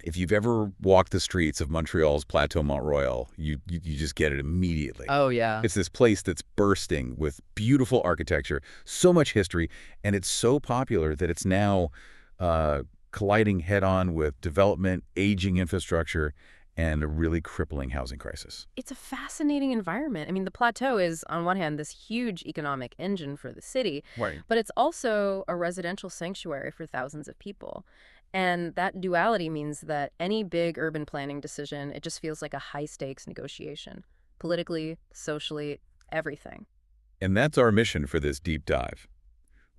If you've ever walked the streets of Montreal's Plateau Mont Royal, you just get it immediately. Oh, yeah. It's this place that's bursting with beautiful architecture, so much history, and it's so popular that it's now colliding head-on with development, aging infrastructure, and a really crippling housing crisis. It's a fascinating environment. I mean, the plateau is, on one hand, this huge economic engine for the city, Right. but it's also a residential sanctuary for thousands of people. And that duality means that any big urban planning decision, it just feels like a high-stakes negotiation. Politically, socially, everything. And that's our mission for this deep dive.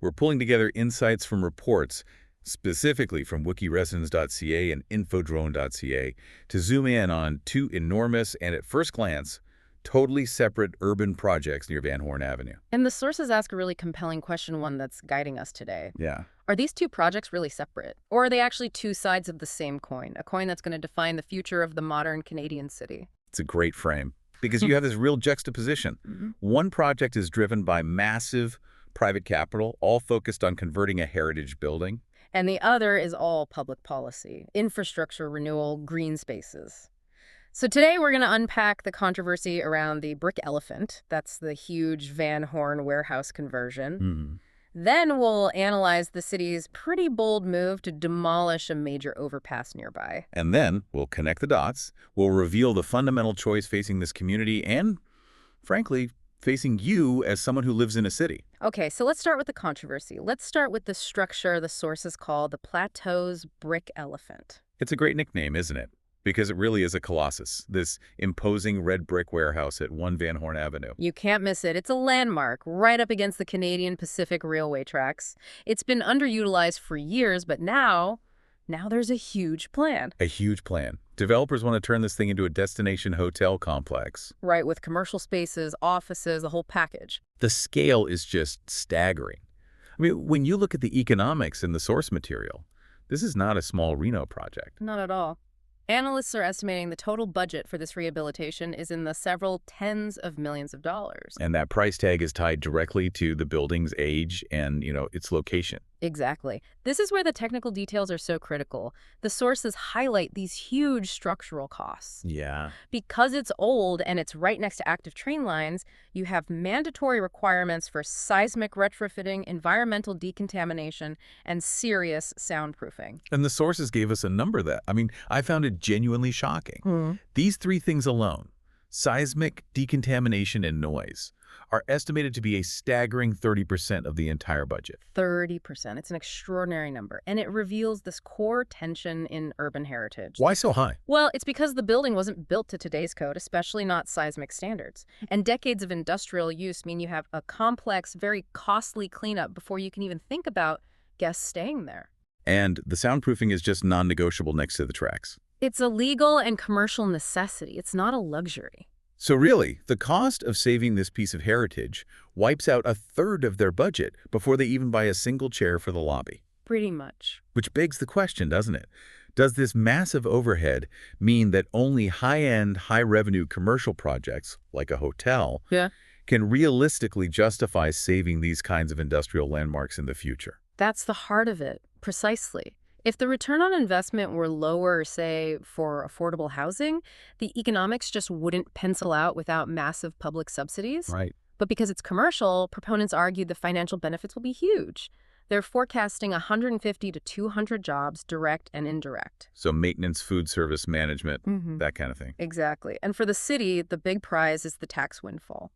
We're pulling together insights from reports, specifically from wikiresidence.ca and infodrone.ca, to zoom in on two enormous and, at first glance, totally separate urban projects near Van Horne Avenue. And the sources ask a really compelling question, one that's guiding us today. Yeah. Are these two projects really separate? Or are they actually two sides of the same coin, a coin that's going to define the future of the modern Canadian city? It's a great frame because you have this real juxtaposition. One project is driven by massive private capital, all focused on converting a heritage building. And the other is all public policy, infrastructure renewal, green spaces. So today we're going to unpack the controversy around the brick elephant. That's the huge Van Horne warehouse conversion. Then we'll analyze the city's pretty bold move to demolish a major overpass nearby. And then we'll connect the dots. We'll reveal the fundamental choice facing this community and, frankly, facing you as someone who lives in a city. Okay, so let's start with the controversy. Let's start with the structure the sources call the plateau's brick elephant. It's a great nickname, isn't it? Because it really is a colossus, this imposing red brick warehouse at 1 Van Horne Avenue. You can't miss it. It's a landmark right up against the Canadian Pacific Railway tracks. It's been underutilized for years, but now there's a huge plan. A huge plan. Developers want to turn this thing into a destination hotel complex. Right, with commercial spaces, offices, the whole package. The scale is just staggering. I mean, when you look at the economics in the source material, this is not a small Reno project. Not at all. Analysts are estimating the total budget for this rehabilitation is in the several tens of millions of dollars. And that price tag is tied directly to the building's age and, its location. Exactly. This is where the technical details are so critical. The sources highlight these huge structural costs. Yeah. Because it's old and it's right next to active train lines, you have mandatory requirements for seismic retrofitting, environmental decontamination, and serious soundproofing. And the sources gave us a number I found it genuinely shocking. These three things alone, seismic, decontamination, and noise, are estimated to be a staggering 30% of the entire budget. 30%. It's an extraordinary number. And it reveals this core tension in urban heritage. Why so high? Well, it's because the building wasn't built to today's code, especially not seismic standards. And decades of industrial use mean you have a complex, very costly cleanup before you can even think about guests staying there. And the soundproofing is just non-negotiable next to the tracks. It's a legal and commercial necessity. It's not a luxury. So really, the cost of saving this piece of heritage wipes out a third of their budget before they even buy a single chair for the lobby. Pretty much. Which begs the question, doesn't it? Does this massive overhead mean that only high-end, high-revenue commercial projects, like a hotel, can realistically justify saving these kinds of industrial landmarks in the future? That's the heart of it, precisely. If the return on investment were lower, say, for affordable housing, the economics just wouldn't pencil out without massive public subsidies. Right. But because it's commercial, proponents argue the financial benefits will be huge. They're forecasting 150 to 200 jobs, direct and indirect. So maintenance, food service, management, that kind of thing. Exactly. And for the city, the big prize is the tax windfall.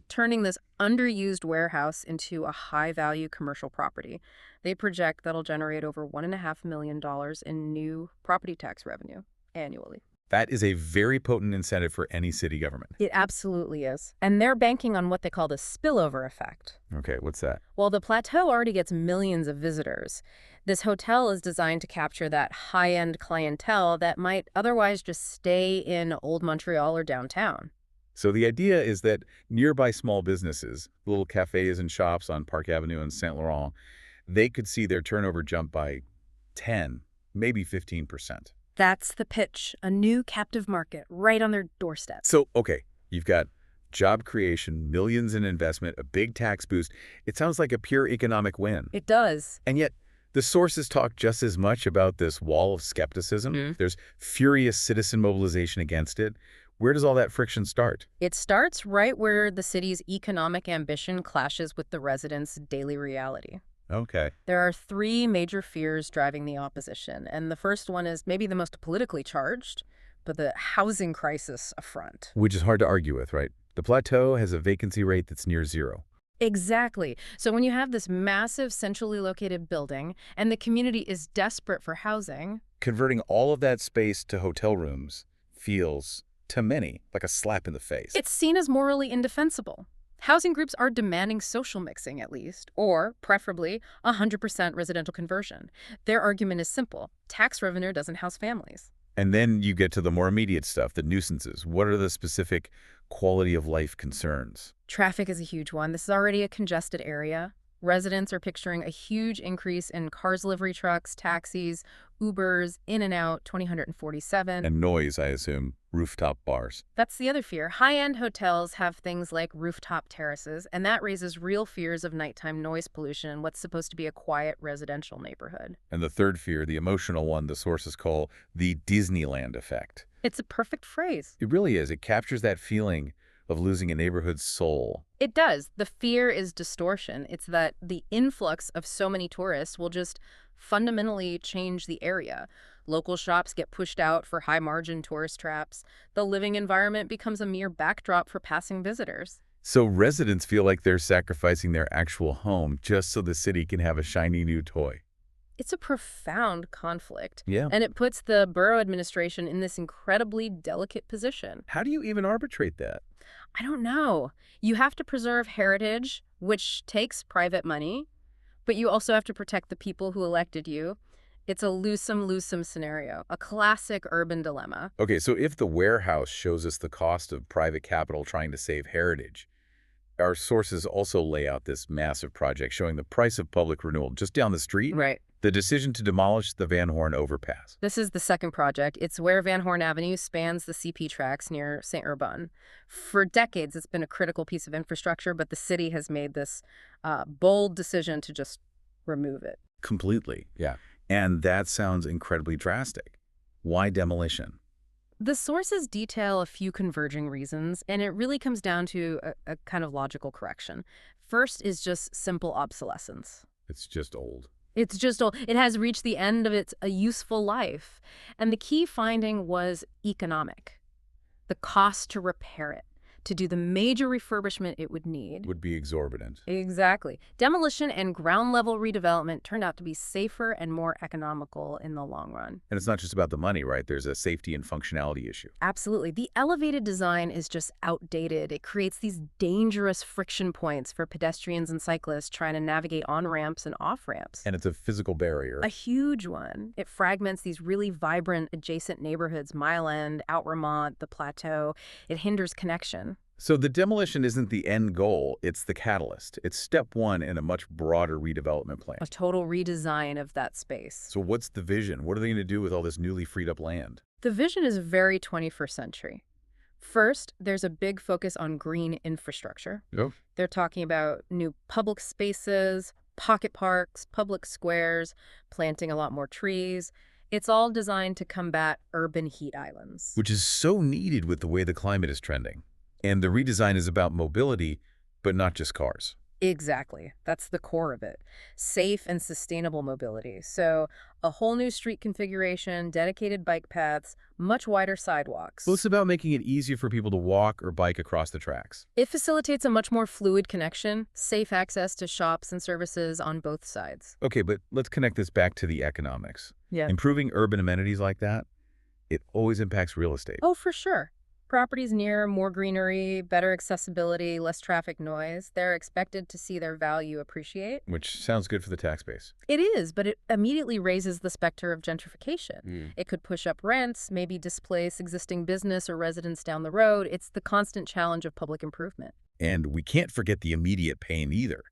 Turning this underused warehouse into a high-value commercial property. They project that'll generate over $1.5 million in new property tax revenue annually. That is a very potent incentive for any city government. It absolutely is. And they're banking on what they call the spillover effect. Okay, what's that? Well, the plateau already gets millions of visitors. This hotel is designed to capture that high-end clientele that might otherwise just stay in Old Montreal or downtown. So the idea is that nearby small businesses, little cafes and shops on Park Avenue and Saint Laurent, they could see their turnover jump by 10, maybe 15%. That's the pitch, a new captive market right on their doorstep. So, okay, you've got job creation, millions in investment, a big tax boost. It sounds like a pure economic win. It does. And yet, The sources talk just as much about this wall of skepticism. Mm. There's furious citizen mobilization against it. Where does all that friction start? It starts right where the city's economic ambition clashes with the residents' daily reality. Okay. There are three major fears driving the opposition, and the first one is maybe the most politically charged, but the housing crisis affront. Which is hard to argue with, right? The plateau has a vacancy rate that's near zero. Exactly. So when you have this massive centrally located building and the community is desperate for housing, Converting all of that space to hotel rooms feels, to many, like a slap in the face. it's seen as morally indefensible. Housing groups are demanding social mixing at least, or preferably 100% residential conversion. Their argument is simple. Tax revenue doesn't house families. And then you get to the more immediate stuff, the nuisances. What are the specific quality of life concerns? Traffic is a huge one. This is already a congested area. Residents are picturing a huge increase in cars, delivery trucks, taxis, Ubers, in and out, 247. And noise, I assume. Rooftop bars. That's the other fear. High-end hotels have things like rooftop terraces, and that raises real fears of nighttime noise pollution in what's supposed to be a quiet residential neighborhood. And the third fear, the emotional one, the sources call the Disneyland effect. It's a perfect phrase. It really is. It captures that feeling of losing a neighborhood's soul. It does. The fear is distortion. It's that the influx of so many tourists will just fundamentally change the area. Local shops get pushed out for high-margin tourist traps. The living environment becomes a mere backdrop for passing visitors. So residents feel like they're sacrificing their actual home just so the city can have a shiny new toy. It's a profound conflict. Yeah. And it puts the borough administration in this incredibly delicate position. How do you even arbitrate that? I don't know. You have to preserve heritage, which takes private money, but you also have to protect the people who elected you. It's a lose-some scenario, a classic urban dilemma. Okay, so if the warehouse shows us the cost of private capital trying to save heritage, our sources also lay out this massive project showing the price of public renewal just down the street. Right. The decision to demolish the Van Horne Overpass. This is the second project. It's where Van Horne Avenue spans the CP tracks near St. Urbain. For decades, it's been a critical piece of infrastructure, but the city has made this bold decision to just remove it. Completely, yeah. And that sounds incredibly drastic. Why demolition? The sources detail a few converging reasons, and it really comes down to a kind of logical correction. First is just simple obsolescence. It's just old. It's just old. It has reached the end of its useful life. And the key finding was economic. The cost to repair it, to do the major refurbishment it would need. Would be exorbitant. Exactly. Demolition and ground-level redevelopment turned out to be safer and more economical in the long run. And it's not just about the money, right? There's a safety and functionality issue. Absolutely. The elevated design is just outdated. It creates these dangerous friction points for pedestrians and cyclists trying to navigate on-ramps and off-ramps. And it's a physical barrier. A huge one. It fragments these really vibrant adjacent neighborhoods, Mile End, Outremont, the Plateau. It hinders connection. So the demolition isn't the end goal, it's the catalyst. It's step one in a much broader redevelopment plan. A total redesign of that space. So what's the vision? What are they going to do with all this newly freed up land? The vision is very 21st century. First, there's a big focus on green infrastructure. Oh. They're talking about new public spaces, pocket parks, public squares, planting a lot more trees. It's all designed to combat urban heat islands. Which is so needed with the way the climate is trending. And the redesign is about mobility, but not just cars. Exactly. That's the core of it. Safe and sustainable mobility. So a whole new street configuration, dedicated bike paths, much wider sidewalks. Well, it's about making it easier for people to walk or bike across the tracks. It facilitates a much more fluid connection, safe access to shops and services on both sides. Okay, but let's connect this back to the economics. Yeah. Improving urban amenities like that, it always impacts real estate. Oh, for sure. Properties near more greenery, better accessibility, less traffic noise, they're expected to see their value appreciate. Which sounds good for the tax base. It is, but it immediately raises the specter of gentrification. It could push up rents, maybe displace existing business or residents down the road. It's the constant challenge of public improvement. And we can't forget the immediate pain either.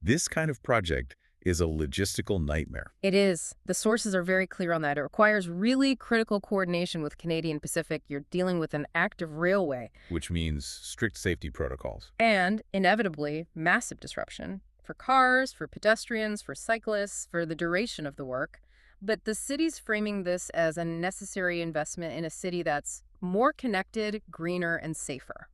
This kind of project is a logistical nightmare. It is. The sources are very clear on that. It requires really critical coordination with Canadian Pacific. You're dealing with an active railway. Which means strict safety protocols. And, inevitably, massive disruption. for cars, for pedestrians, for cyclists, for the duration of the work. But the city's framing this as a necessary investment in a city that's more connected, greener, and safer.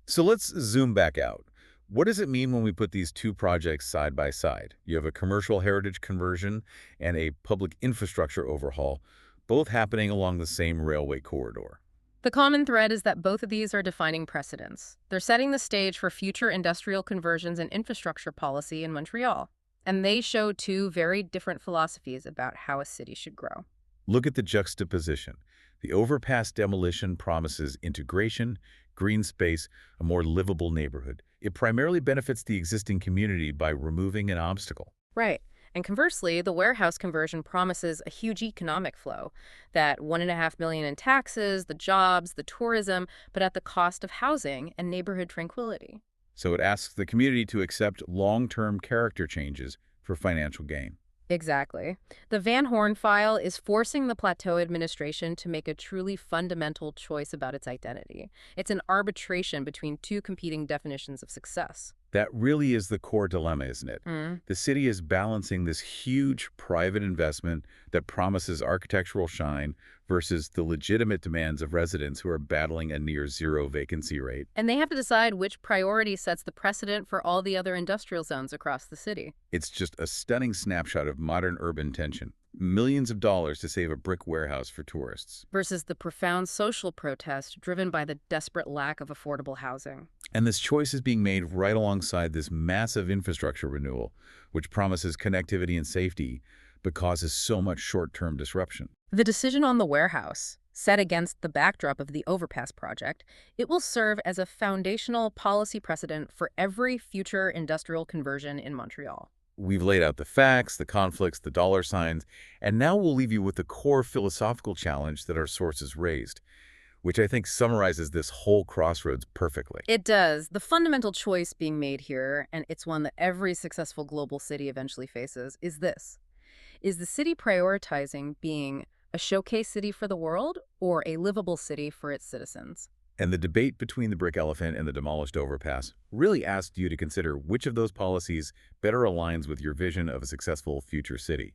So let's zoom back out. What does it mean when we put these two projects side by side? You have a commercial heritage conversion and a public infrastructure overhaul, both happening along the same railway corridor. The common thread is that both of these are defining precedents. They're setting the stage for future industrial conversions and infrastructure policy in Montreal. And they show two very different philosophies about how a city should grow. Look at the juxtaposition. The overpass demolition promises integration, green space, a more livable neighborhood. It primarily benefits the existing community by removing an obstacle. Right. And conversely, the warehouse conversion promises a huge economic flow, that $1.5 million in taxes, the jobs, the tourism, but at the cost of housing and neighborhood tranquility. So it asks the community to accept long-term character changes for financial gain. Exactly. The Van Horne file is forcing the Plateau administration to make a truly fundamental choice about its identity. It's an arbitration between two competing definitions of success. That really is the core dilemma, isn't it? Mm. The city is balancing this huge private investment that promises architectural shine versus the legitimate demands of residents who are battling a near-zero vacancy rate. And they have to decide which priority sets the precedent for all the other industrial zones across the city. It's just a stunning snapshot of modern urban tension. Millions of dollars to save a brick warehouse for tourists. Versus the profound social protest driven by the desperate lack of affordable housing. And this choice is being made right alongside this massive infrastructure renewal, which promises connectivity and safety, but causes so much short-term disruption. The decision on the warehouse, set against the backdrop of the Overpass project, it will serve as a foundational policy precedent for every future industrial conversion in Montreal. We've laid out the facts, the conflicts, the dollar signs, and now we'll leave you with the core philosophical challenge that our sources raised, which I think summarizes this whole crossroads perfectly. It does. The fundamental choice being made here, and it's one that every successful global city eventually faces, is this. Is the city prioritizing being a showcase city for the world or a livable city for its citizens? And the debate between the brick elephant and the demolished overpass really asked you to consider which of those policies better aligns with your vision of a successful future city.